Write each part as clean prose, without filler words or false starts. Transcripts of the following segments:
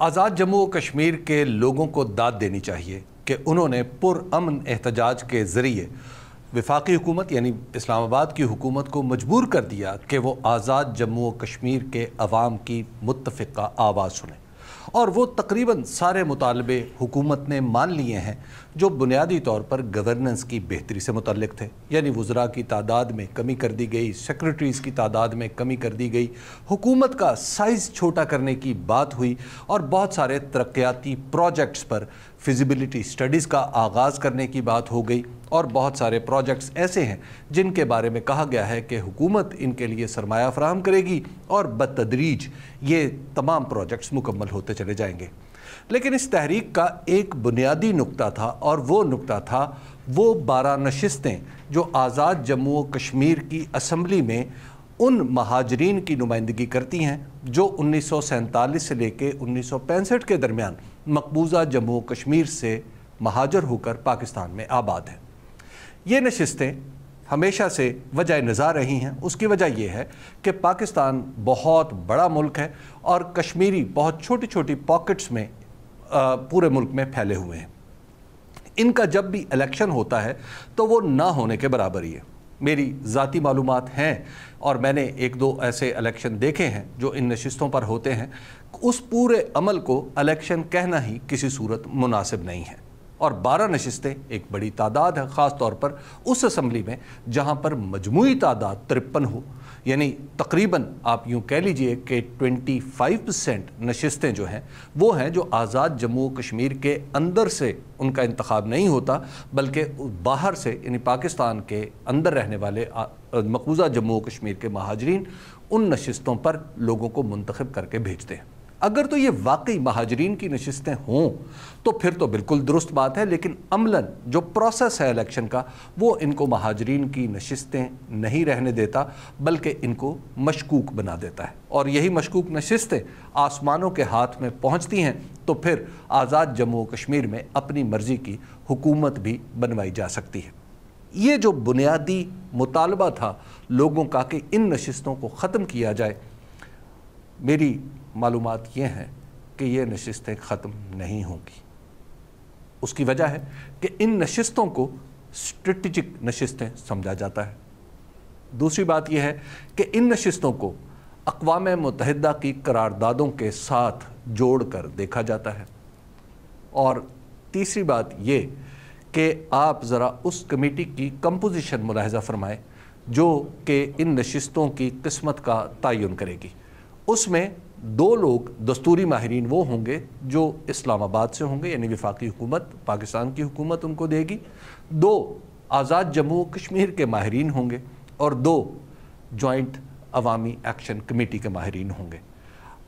آزاد جموں و کشمیر کے لوگوں کو داد دینی چاہیے کہ انہوں نے پرامن احتجاج کے ذریعے وفاقی حکومت یعنی اسلام آباد کی حکومت کو مجبور کر دیا کہ وہ آزاد جموں و کشمیر کے عوام کی متفقہ آواز سنیں، اور وہ تقریباً سارے مطالبے حکومت نے مان لیے ہیں جو بنیادی طور پر گورننس کی بہتری سے متعلق تھے، یعنی وزراء کی تعداد میں کمی کر دی گئی، سیکرٹریز کی تعداد میں کمی کر دی گئی، حکومت کا سائز چھوٹا کرنے کی بات ہوئی، اور بہت سارے ترقیاتی پروجیکٹس پر فیزیبلٹی سٹڈیز کا آغاز کرنے کی بات ہو گئی، اور بہت سارے پروجیکٹس ایسے ہیں جن کے بارے میں کہا گیا ہے کہ حکومت ان کے لیے سرمایہ فراہم کرے گی اور بتدریج یہ تمام پروجیکٹس مکمل ہوتے چلے جائیں گے۔ لیکن اس تحریک کا ایک بنیادی نقطہ تھا، اور وہ نقطہ تھا وہ 12 نشستیں جو آزاد جموں و کشمیر کی اسمبلی میں ان مہاجرین کی نمائندگی کرتی ہیں جو 1947 سے لے کے 1965 کے درمیان مقبوضہ جموں و کشمیر سے مہاجر ہو کر پاکستان میں آباد ہیں۔ یہ نشستیں ہمیشہ سے وجہ نظار رہی ہیں۔ اس کی وجہ یہ ہے کہ پاکستان بہت بڑا ملک ہے اور کشمیری بہت چھوٹی چھوٹی پاکٹس میں پورے ملک میں پھیلے ہوئے ہیں۔ ان کا جب بھی الیکشن ہوتا ہے تو وہ نہ ہونے کے برابر ہی ہے۔ میری ذاتی معلومات ہیں اور میں نے ایک دو ایسے الیکشن دیکھے ہیں جو ان نشستوں پر ہوتے ہیں، اس پورے عمل کو الیکشن کہنا ہی کسی صورت مناسب نہیں ہے۔ اور 12 نشستیں ایک بڑی تعداد ہے، خاص طور پر اس اسمبلی میں جہاں پر مجموعی تعداد 53 ہو، یعنی تقریباً آپ یوں کہہ لیجئے کہ 25% نشستیں جو ہیں وہ ہیں جو آزاد جموں و کشمیر کے اندر سے ان کا انتخاب نہیں ہوتا، بلکہ باہر سے یعنی پاکستان کے اندر رہنے والے مقبوضہ جموں و کشمیر کے مہاجرین ان نشستوں پر لوگوں کو منتخب کر کے بھیجتے ہیں۔ اگر تو یہ واقعی مہاجرین کی نشستیں ہوں تو پھر تو بالکل درست بات ہے، لیکن عملاً جو پروسیس ہے الیکشن کا وہ ان کو مہاجرین کی نشستیں نہیں رہنے دیتا، بلکہ ان کو مشکوک بنا دیتا ہے، اور یہی مشکوک نشستیں آسمانوں کے ہاتھ میں پہنچتی ہیں تو پھر آزاد جموں و کشمیر میں اپنی مرضی کی حکومت بھی بنوائی جا سکتی ہے۔ یہ جو بنیادی مطالبہ تھا لوگوں کا کہ ان نشستوں کو ختم کیا جائے، میری معلومات یہ ہیں کہ یہ نشستیں ختم نہیں ہوں گی۔ اس کی وجہ ہے کہ ان نشستوں کو اسٹریٹجک نشستیں سمجھا جاتا ہے۔ دوسری بات یہ ہے کہ ان نشستوں کو اقوام متحدہ کی قراردادوں کے ساتھ جوڑ کر دیکھا جاتا ہے۔ اور تیسری بات یہ کہ آپ ذرا اس کمیٹی کی کمپوزیشن ملاحظہ فرمائیں جو کہ ان نشستوں کی قسمت کا تعین کرے گی۔ اس میں 2 لوگ دستوری ماہرین وہ ہوں گے جو اسلام آباد سے ہوں گے، یعنی وفاقی حکومت پاکستان کی حکومت ان کو دے گی، 2 آزاد جموں و کشمیر کے ماہرین ہوں گے، اور 2 جوائنٹ عوامی ایکشن کمیٹی کے ماہرین ہوں گے۔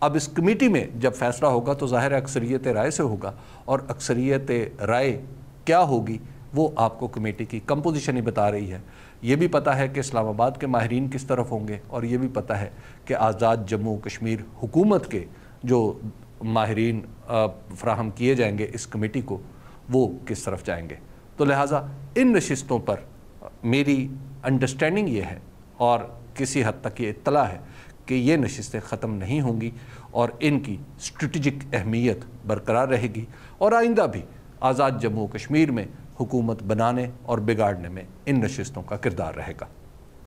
اب اس کمیٹی میں جب فیصلہ ہوگا تو ظاہر اکثریت رائے سے ہوگا، اور اکثریت رائے کیا ہوگی وہ آپ کو کمیٹی کی کمپوزیشن ہی بتا رہی ہے۔ یہ بھی پتہ ہے کہ اسلام آباد کے ماہرین کس طرف ہوں گے، اور یہ بھی پتہ ہے کہ آزاد جموں کشمیر حکومت کے جو ماہرین فراہم کیے جائیں گے اس کمیٹی کو وہ کس طرف جائیں گے۔ تو لہٰذا ان نشستوں پر میری انڈرسٹینڈنگ یہ ہے اور کسی حد تک یہ اطلاع ہے کہ یہ نشستیں ختم نہیں ہوں گی، اور ان کی اسٹریٹجک اہمیت برقرار رہے گی، اور آئندہ بھی آزاد جموں کشمیر میں حکومت بنانے اور بگاڑنے میں ان نشستوں کا کردار رہے گا۔